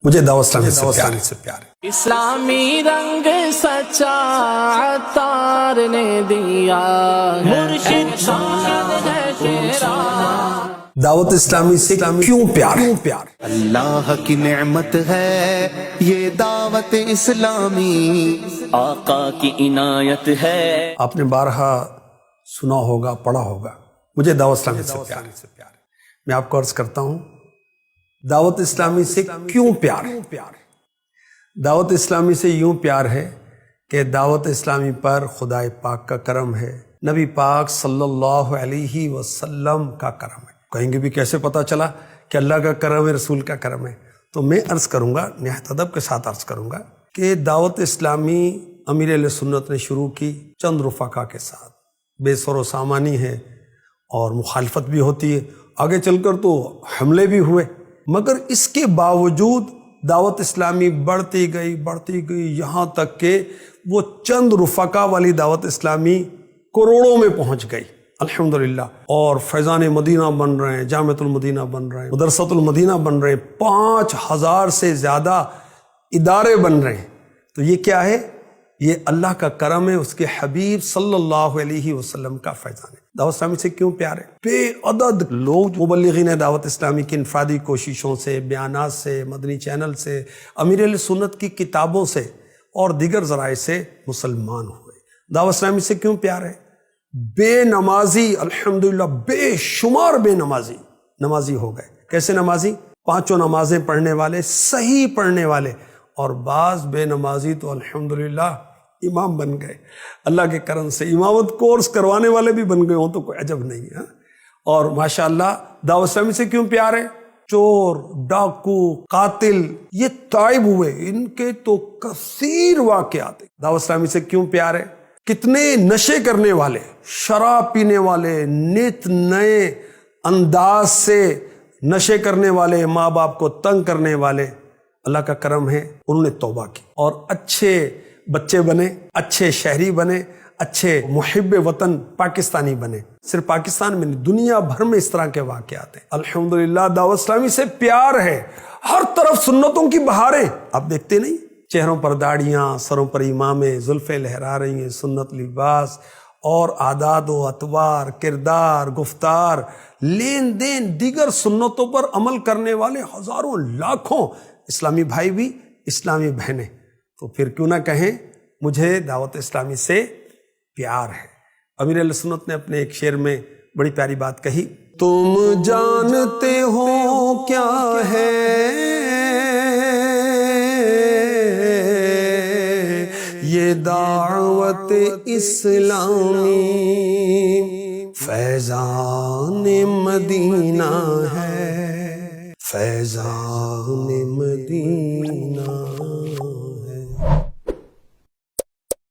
مجھے دعوت اسلامی سے پیار ہے۔ اسلامی رنگ سچا عطار نے دیا، مرشد شاد ہے تیرا۔ دعوت اسلامی سے کیوں پیار؟ اللہ کی نعمت ہے یہ دعوت اسلامی، آقا کی عنایت ہے۔ آپ نے بارہا سنا ہوگا، پڑھا ہوگا، مجھے دعوت اسلامی سے پیار ہے۔ میں آپ کو عرض کرتا ہوں، دعوت اسلامی سے کیوں پیار؟ دعوت اسلامی سے یوں پیار ہے کہ دعوت اسلامی پر خدا پاک کا کرم ہے، نبی پاک صلی اللہ علیہ وسلم کا کرم ہے۔ کہیں گے بھی کیسے پتہ چلا کہ اللہ کا کرم ہے، رسول کا کرم ہے؟ تو میں عرض کروں گا، نہایت ادب کے ساتھ عرض کروں گا کہ دعوت اسلامی امیر اہل سنت نے شروع کی چند رفقا کے ساتھ، بے سر و سامانی ہے اور مخالفت بھی ہوتی ہے، آگے چل کر تو حملے بھی ہوئے، مگر اس کے باوجود دعوت اسلامی بڑھتی گئی یہاں تک کہ وہ چند رفقا والی دعوت اسلامی کروڑوں میں پہنچ گئی الحمدللہ، اور فیضان مدینہ بن رہے ہیں، جامعۃ المدینہ بن رہے ہیں، مدرسۃ المدینہ بن رہے ہیں، 5000 سے زیادہ ادارے بن رہے ہیں۔ تو یہ کیا ہے؟ یہ اللہ کا کرم ہے، اس کے حبیب صلی اللہ علیہ وسلم کا فیضان ہے۔ دعوت اسلامی سے کیوں پیار ہے؟ بے عدد لوگ مبلغین دعوت اسلامی کی انفرادی کوششوں سے، بیانات سے، مدنی چینل سے، امیر اہل سنت کی کتابوں سے اور دیگر ذرائع سے مسلمان ہوئے۔ دعوت اسلامی سے کیوں پیار ہے؟ بے نمازی الحمدللہ بے شمار بے نمازی ہو گئے۔ کیسے نمازی؟ 5 نمازیں پڑھنے والے، صحیح پڑھنے والے، اور بعض بے نمازی تو الحمدللہ امام بن گئے اللہ کے کرم سے، امامت کورس کروانے والے بھی بن گئے ہوں تو کوئی عجب نہیں ہے۔ اور ماشاءاللہ دعوت اسلامی سے کیوں پیار ہے؟ چور، ڈاکو، قاتل یہ تائب ہوئے، ان کے تو کثیر واقعات ہیں۔ دعوت اسلامی سے کیوں پیار ہے؟ کتنے نشے کرنے والے، شراب پینے والے، نت نئے انداز سے نشے کرنے والے، ماں باپ کو تنگ کرنے والے، اللہ کا کرم ہے انہوں نے توبہ کی اور اچھے بچے بنے، اچھے شہری بنے، اچھے محب وطن پاکستانی بنے۔ صرف پاکستان میں نہیں، دنیا بھر میں اس طرح کے واقعات ہیں الحمدللہ۔ دعوت اسلامی سے پیار ہے، ہر طرف سنتوں کی بہاریں، آپ دیکھتے نہیں؟ چہروں پر داڑیاں، سروں پر امامیں، زلفیں لہرا رہی ہیں، سنت لباس اور عادات و اطوار، کردار، گفتار، لین دین، دیگر سنتوں پر عمل کرنے والے ہزاروں لاکھوں اسلامی بھائی بھی، اسلامی بہنیں۔ تو پھر کیوں نہ کہیں مجھے دعوت اسلامی سے پیار ہے۔ امیر اہل سنت نے اپنے ایک شعر میں بڑی پیاری بات کہی، تم جانتے ہو کیا ہے یہ دعوت اسلامی، فیضان مدینہ ہے، فیضان مدینہ